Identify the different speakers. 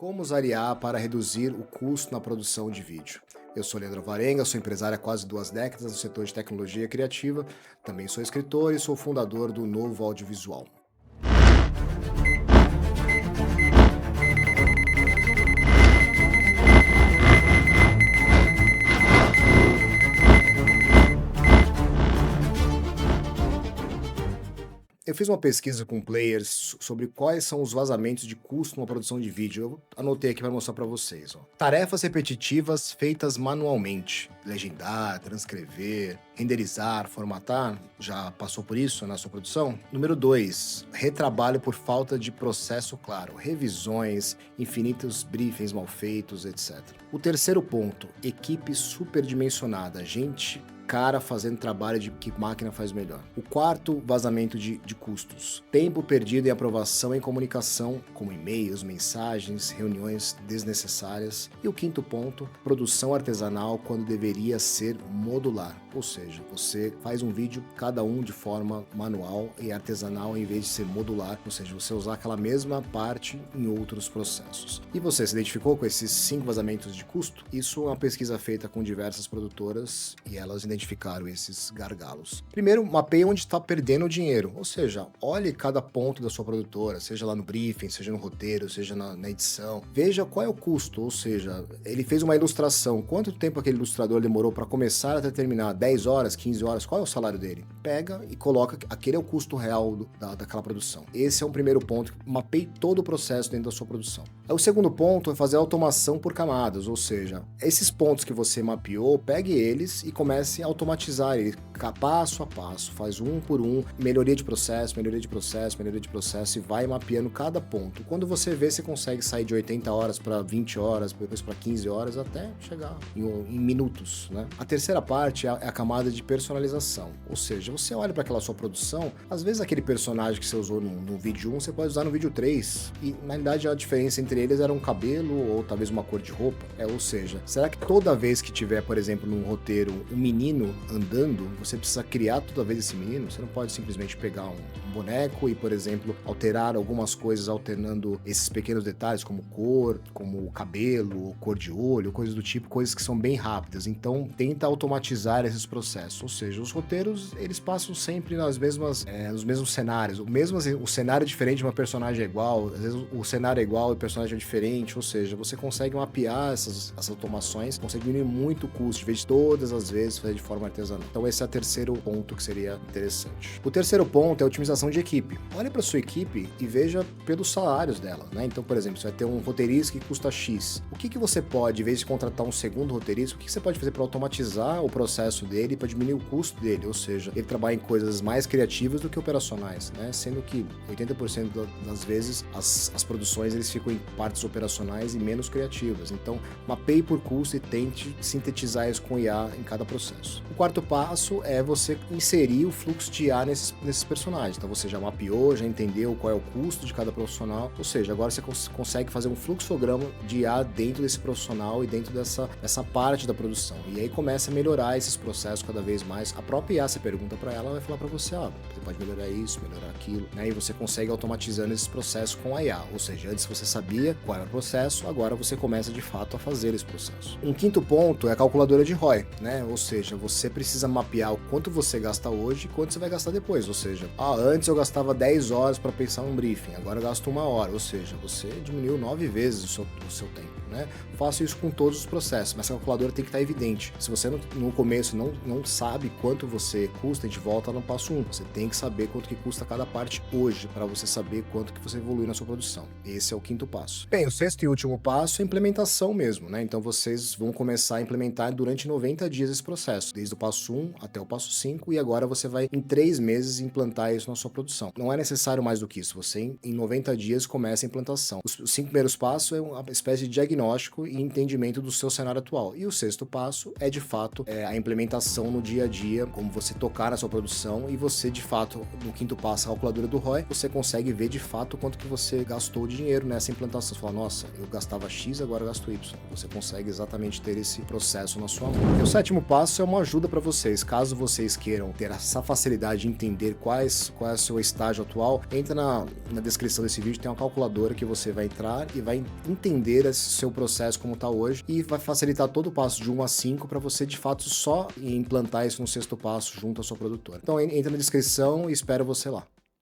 Speaker 1: Como usar IA para reduzir o custo na produção de vídeo? Eu sou Leandro Varenga, sou empresário há quase 2 décadas no setor de tecnologia criativa, também sou escritor e sou fundador do Novo Audiovisual. Eu fiz uma pesquisa com players sobre quais são os vazamentos de custo numa produção de vídeo. Eu anotei aqui para mostrar para vocês. Tarefas repetitivas feitas manualmente. Legendar, transcrever, renderizar, formatar. Já passou por isso na sua produção? Número 2. Retrabalho por falta de processo claro. Revisões, infinitos briefings mal feitos, etc. O terceiro ponto. Equipe superdimensionada. Gente cara fazendo trabalho de que máquina faz melhor. O quarto, vazamento de custos. Tempo perdido em aprovação em comunicação, como e-mails, mensagens, reuniões desnecessárias. E o quinto ponto, produção artesanal quando deveria ser modular. Ou seja, você faz um vídeo, cada um de forma manual e artesanal em vez de ser modular, ou seja, você usar aquela mesma parte em outros processos. E você se identificou com esses 5 vazamentos de custo? Isso é uma pesquisa feita com diversas produtoras e elas identificaram esses gargalos. Primeiro, mapeie onde está perdendo o dinheiro, ou seja, olhe cada ponto da sua produtora, seja lá no briefing, seja no roteiro, seja na edição, veja qual é o custo, ou seja, ele fez uma ilustração, quanto tempo aquele ilustrador demorou para começar até terminar, 10 horas, 15 horas, qual é o salário dele? Pega e coloca, aquele é o custo real daquela produção. Esse é um primeiro ponto, mapeie todo o processo dentro da sua produção. O segundo ponto é fazer automação por camadas, ou seja, esses pontos que você mapeou, pegue eles e comece a automatizar ele passo a passo, faz um por um, melhoria de processo, melhoria de processo, melhoria de processo e vai mapeando cada ponto. Quando você vê, você consegue sair de 80 horas para 20 horas, depois para 15 horas, até chegar em minutos, né? A terceira parte é a camada de personalização, ou seja, você olha para aquela sua produção, às vezes aquele personagem que você usou no vídeo 1, você pode usar no vídeo 3, e na realidade a diferença entre eles era um cabelo ou talvez uma cor de roupa, ou seja, será que toda vez que tiver, por exemplo, num roteiro, um menino andando, você precisa criar toda vez esse menino? Você não pode simplesmente pegar um boneco e, por exemplo, alterar algumas coisas alternando esses pequenos detalhes, como cor, como cabelo, cor de olho, coisas do tipo, coisas que são bem rápidas. Então, tenta automatizar esses processos, ou seja, os roteiros, eles passam sempre nos mesmos cenários, o cenário é diferente de uma personagem é igual, às vezes o cenário é igual e o personagem é diferente, ou seja, você consegue mapear essas automações, consegue diminuir muito o custo, de vez de todas as vezes fazer de forma artesanal. Então esse é o terceiro ponto que seria interessante. O terceiro ponto é a otimização de equipe. Olhe para sua equipe e veja pelos salários dela, né? Então, por exemplo, você vai ter um roteirista que custa X. O que você pode, em vez de contratar um segundo roteirista, o que você pode fazer para automatizar o processo dele, para diminuir o custo dele? Ou seja, ele trabalha em coisas mais criativas do que operacionais, né? Sendo que 80% das vezes as produções eles ficam em partes operacionais e menos criativas. Então, mapeie por custo e tente sintetizar isso com IA em cada processo. O quarto passo é você inserir o fluxo de IA nesses personagens. Então você já mapeou, já entendeu qual é o custo de cada profissional, ou seja, agora você consegue fazer um fluxograma de IA dentro desse profissional e dentro dessa parte da produção. E aí começa a melhorar esses processos cada vez mais. A própria IA, você pergunta para ela, ela vai falar para você, você pode melhorar isso, melhorar aquilo, né? E você consegue automatizando esses processos com a IA, ou seja, antes você sabia qual era o processo, agora você começa de fato a fazer esse processo. Um quinto ponto é a calculadora de ROI, né? Ou seja, você precisa mapear o quanto você gasta hoje e quanto você vai gastar depois, ou seja, antes eu gastava 10 horas para pensar um briefing, agora eu gasto 1 hora, ou seja, você diminuiu 9 vezes o seu tempo, né? Faço isso com todos os processos, mas a calculadora tem que estar evidente. Se você no começo não sabe quanto você custa, a gente volta no passo 1. Você tem que saber quanto que custa cada parte hoje, para você saber quanto que você evolui na sua produção. Esse é o quinto passo. Bem, o sexto e último passo é a implementação mesmo, né? Então vocês vão começar a implementar durante 90 dias esse processo, desde o passo 1 até o passo 5, e agora você vai em 3 meses implantar isso na sua produção. Não é necessário mais do que isso, você em 90 dias começa a implantação. Os 5 primeiros passos é uma espécie de diagnóstico e entendimento do seu cenário atual, e o sexto passo é de fato a implementação implementação no dia a dia, como você tocar na sua produção e você, de fato, no quinto passo, a calculadora do ROI, você consegue ver de fato quanto que você gastou de dinheiro nessa implantação. Você fala, nossa, eu gastava X, agora eu gasto Y. Você consegue exatamente ter esse processo na sua mão. E o sétimo passo é uma ajuda para vocês. Caso vocês queiram ter essa facilidade de entender qual é o seu estágio atual, entra na descrição desse vídeo, tem uma calculadora que você vai entrar e vai entender esse seu processo como está hoje e vai facilitar todo o passo de 1 a 5 para você, de fato, só implantar isso no sexto passo junto à sua produtora. Então, entra na descrição e espero você lá.